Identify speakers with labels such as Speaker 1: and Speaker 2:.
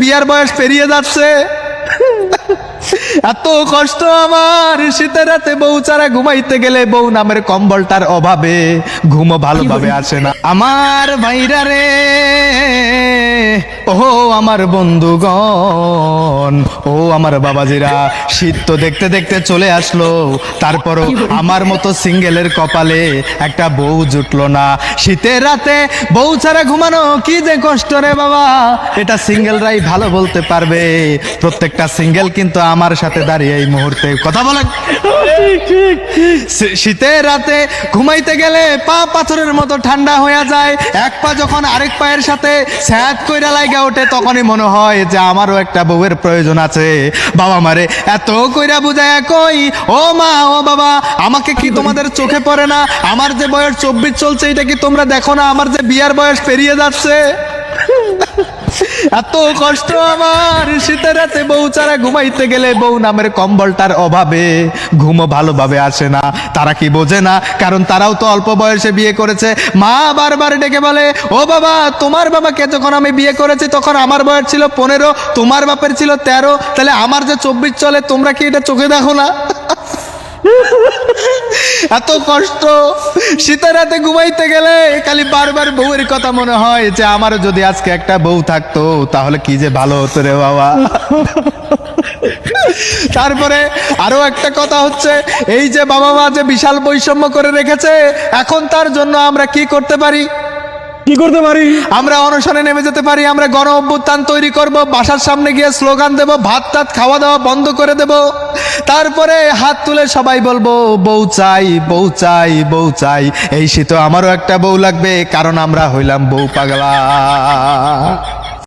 Speaker 1: বিয়ার বয়স পেরিয়ে যাচ্ছে। এত কষ্ট আমার, শীতের রাতে বউ ছাড়া ঘুমাইতে গেলে বউ নামের কম্বলটার অভাবে ঘুমও ভালোভাবে আসে না। আমার ভাইরা রে, ও আমার বন্ধুগণ, ও আমার বাবাজিরা, শীত তো দেখতে দেখতে চলে আসলো, তারপরও আমার মতো সিঙ্গেলের কপালে একটা বউ জুটলো না। শীতের রাতে বউ ছাড়া ঘুমানো কি যে কষ্ট রে বাবা, এটা সিঙ্গেলরাই ভালো বলতে পারবে। প্রত্যেকটা সিঙ্গেল কিন্তু আমার সাথে দাঁড়িয়ে এই মুহূর্তে কথা বলেন। শীতের রাতে ঘুমাইতে গেলে পা পাথরের মতো ঠান্ডা হয়ে যায়। এক পা যখন আরেক পায়ের সাথে স্যাঁত কইরা লাগা ওঠে, তখনই মনে হয় যে আমারও একটা বউয়ের প্রয়োজন আছে। বাবা মারে এত কইরা বুঝায় কই, ও মা ও বাবা, আমাকে কি তোমাদের চোখে পড়ে না? আমার যে বয়স 24 চলছে, এটা কি তোমরা দেখো না? আমার যে বিয়ার বয়স পেরিয়ে যাচ্ছে। এত কষ্ট আমার, শীতের রাতে বউ ছাড়া ঘুমাইতে গেলে বউ নামের কম্বলটার অভাবে ঘুমও ভালোভাবে আসে না। তারা কি বোঝে না? কারণ তারাও তো অল্প বয়সে বিয়ে করেছে। মা বারবার ডেকে বলে, ও বাবা, তোমার বাবাকে যখন আমি বিয়ে করেছি তখন আমার বয়স ছিল 15, তোমার বাপের ছিল 13, তাহলে আমার যে 24 চলে, তোমরা কি এটা চোখে দেখো না? এত কষ্ট, শীতের রাতে ঘুমাইতে গেলে খালি বারবার বউয়ের কথা মনে হয় যে আমারও যদি আজকে একটা বউ থাকতো তাহলে কি যে ভালো হতো রে বাবা। তারপরে আরো একটা কথা হচ্ছে, এই যে বাবা মা যে বিশাল বৈষম্য করে রেখেছে, এখন তার জন্য আমরা কি করতে পারি?
Speaker 2: কি করতে পারি?
Speaker 1: আমরা অনশনে নেমে যেতে পারি, আমরা গণ অভ্যুত্থান তৈরি করব, বাসার সামনে গিয়ে স্লোগান দেব, ভাত টাত খাওয়া দাওয়া বন্ধ করে দেব, তারপরে হাত তুলে সবাই বলবো বউ চাই, বউ চাই, বউ চাই। এই শীতে আমারও একটা বউ লাগবে, কারণ আমরা হইলাম বউ পাগলা।